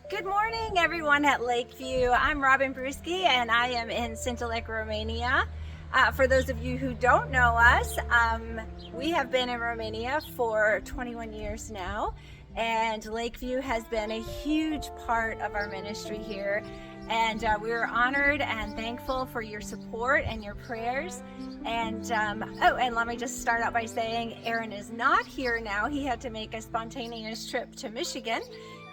Good morning, everyone at Lakeview. I'm Robin Bruschi, and I am in Sintelec, Romania. For those of you who don't know us, we have been in Romania for 21 years now, and Lakeview has been a huge part of our ministry here. And we're honored and thankful for your support and your prayers. And and let me just start out by saying Aaron is not here now. He had to make a spontaneous trip to Michigan,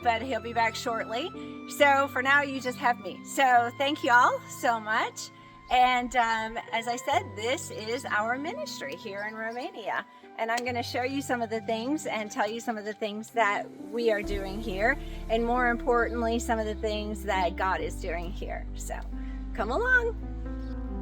but he'll be back shortly. So for now, you just have me. So thank you all so much. And as I said, this is our ministry here in Romania. And I'm going to show you some of the things and tell you some of the things that we are doing here. And more importantly, some of the things that God is doing here. So come along.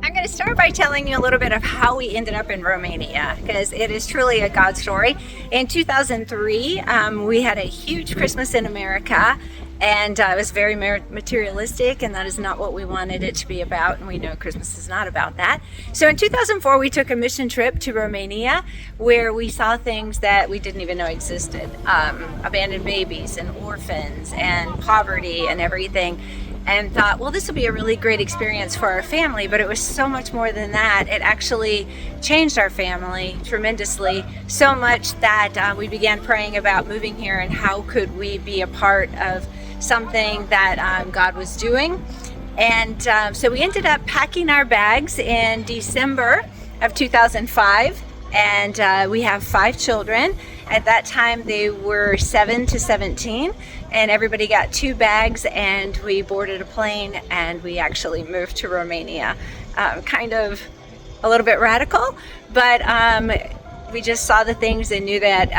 I'm going to start by telling you a little bit of how we ended up in Romania, because it is truly a God story. In 2003, we had a huge Christmas in America, and it was very materialistic, and that is not what we wanted it to be about, and we know Christmas is not about that. So in 2004, we took a mission trip to Romania, where we saw things that we didn't even know existed. Abandoned babies and orphans and poverty and everything. And thought, well, this will be a really great experience for our family, but it was so much more than that. It actually changed our family tremendously, so much that we began praying about moving here and how could we be a part of something that God was doing. And so we ended up packing our bags in December of 2005, and we have 5 children. At that time, they were 7 to 17, and everybody got 2 bags, and we boarded a plane, and we actually moved to Romania. Kind of a little bit radical, but we just saw the things and knew that,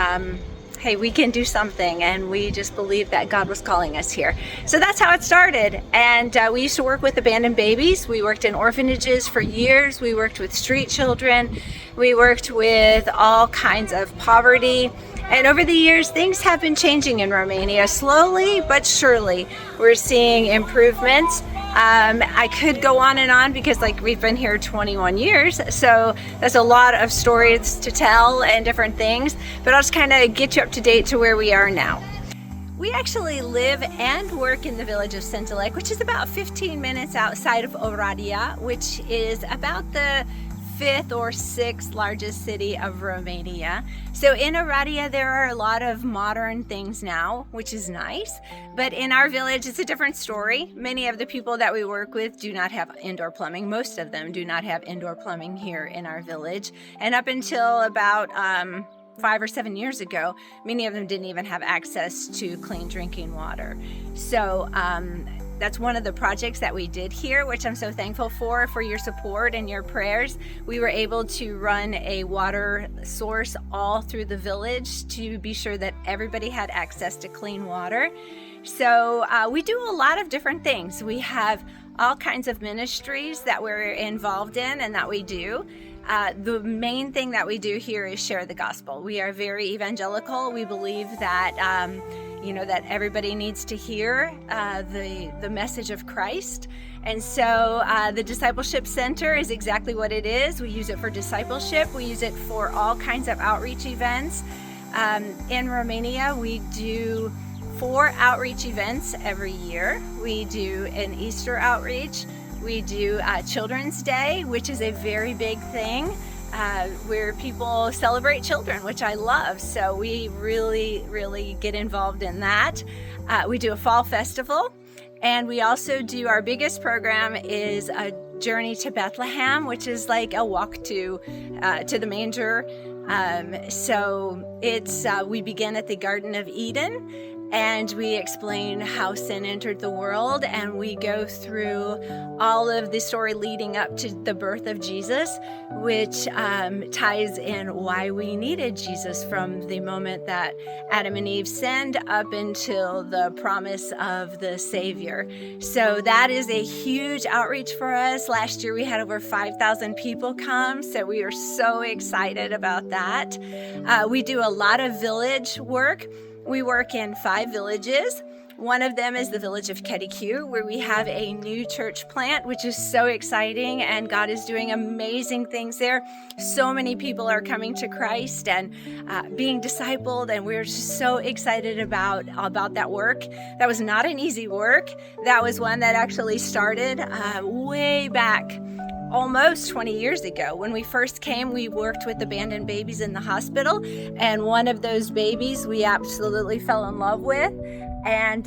hey, we can do something, and we just believed that God was calling us here. So that's how it started. And we used to work with abandoned babies. We worked in orphanages for years. We worked with street children. We worked with all kinds of poverty. And over the years, things have been changing in Romania, slowly but surely. We're seeing improvements. I could go on and on because we've been here 21 years, so there's a lot of stories to tell and different things, but I'll just kind of get you up to date to where we are now. We actually live and work in the village of Sintelec, which is about 15 minutes outside of Oradea, which is about the 5th or 6th largest city of Romania. So in Oradea, there are a lot of modern things now, which is nice. But in our village, it's a different story. Many of the people that we work with do not have indoor plumbing. Most of them do not have indoor plumbing here in our village. And up until about 5 or 7 years ago, many of them didn't even have access to clean drinking water. So that's one of the projects that we did here, which I'm so thankful for your support and your prayers. We were able to run a water source all through the village to be sure that everybody had access to clean water. So we do a lot of different things. We have all kinds of ministries that we're involved in and that we do. The main thing that we do here is share the gospel. We are very evangelical. We believe that that everybody needs to hear the message of Christ. And so the Discipleship Center is exactly what it is. We use it for discipleship. We use it for all kinds of outreach events. In Romania, we do 4 outreach events every year. We do an Easter outreach. We do Children's Day, which is a very big thing, where people celebrate children, which I love. So we really, really get involved in that. We do a fall festival, and we also do, our biggest program is a journey to Bethlehem, which is like a walk to the manger. So it's we begin at the Garden of Eden, and we explain how sin entered the world, and we go through all of the story leading up to the birth of Jesus, which ties in why we needed Jesus from the moment that Adam and Eve sinned up until the promise of the Savior. So that is a huge outreach for us. Last year we had over 5,000 people come, so we are so excited about that. We do a lot of village work. We work in 5 villages. One of them is the village of Lakeview, where we have a new church plant, which is so exciting, and God is doing amazing things there. So many people are coming to Christ and being discipled, and we're just so excited about that work. That was not an easy work. That was one that actually started way back almost 20 years ago. When we first came, we worked with abandoned babies in the hospital, and one of those babies we absolutely fell in love with, and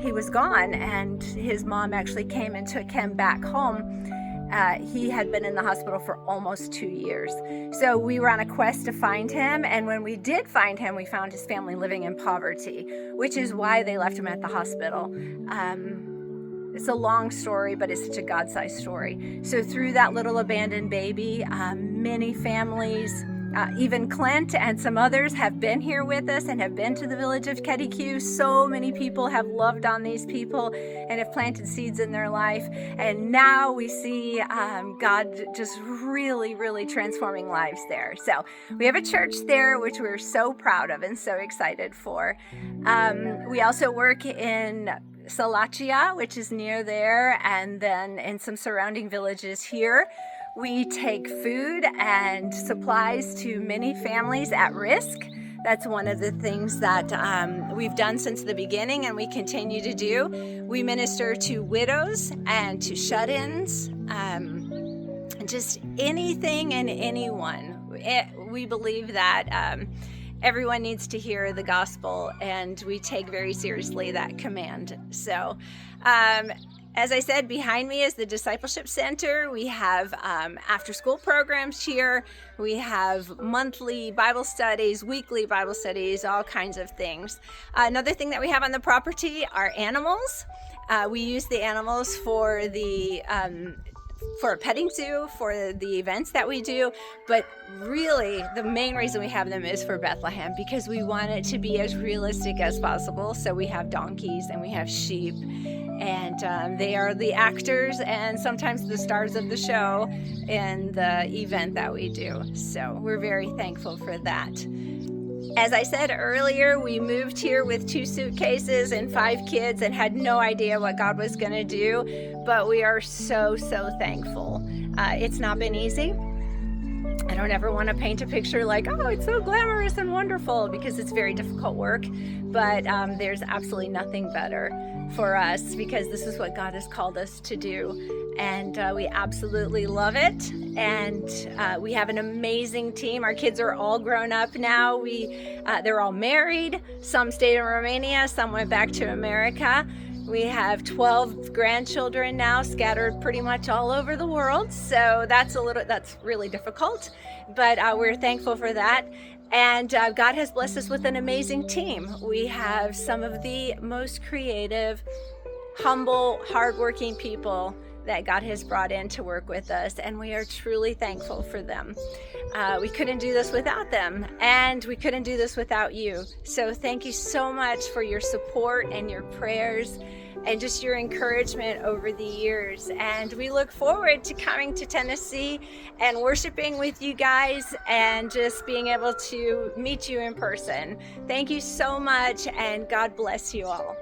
he was gone, and his mom actually came and took him back home. He had been in the hospital for almost 2 years. So we were on a quest to find him, and when we did find him, we found his family living in poverty, which is why they left him at the hospital. It's a long story, but it's such a God-sized story. So through that little abandoned baby, many families, even Clint and some others have been here with us and have been to the village of Lakeview. So many people have loved on these people and have planted seeds in their life. And now we see God just really, really transforming lives there. So we have a church there, which we're so proud of and so excited for. We also work in Salachia, which is near there, and then in some surrounding villages here. We take food and supplies to many families at risk. That's one of the things that we've done since the beginning, and we continue to do. We minister to widows and to shut-ins, just anything and anyone. We believe that everyone needs to hear the gospel, and we take very seriously that command. So, as I said, behind me is the Discipleship Center. We have after-school programs here. We have monthly Bible studies, weekly Bible studies, all kinds of things. Another thing that we have on the property are animals. We use the animals for a petting zoo, for the events that we do, but really the main reason we have them is for Bethlehem, because we want it to be as realistic as possible. So we have donkeys and we have sheep, and they are the actors and sometimes the stars of the show in the event that we do. So we're very thankful for that. As I said earlier, we moved here with 2 suitcases and 5 kids and had no idea what God was going to do, but we are so, so thankful. It's not been easy. I don't ever want to paint a picture like, oh, it's so glamorous and wonderful, because it's very difficult work, but there's absolutely nothing better for us, because this is what God has called us to do, and we absolutely love it. And we have an amazing team. Our kids are all grown up now. They're all married. Some stayed in Romania, some went back to America. We have 12 grandchildren now, scattered pretty much all over the world. So that's really difficult, but we're thankful for that. And God has blessed us with an amazing team. We have some of the most creative, humble, hardworking people that God has brought in to work with us, and we are truly thankful for them. We couldn't do this without them, and we couldn't do this without you. So thank you so much for your support and your prayers and just your encouragement over the years. And we look forward to coming to Tennessee and worshiping with you guys and just being able to meet you in person. Thank you so much, and God bless you all.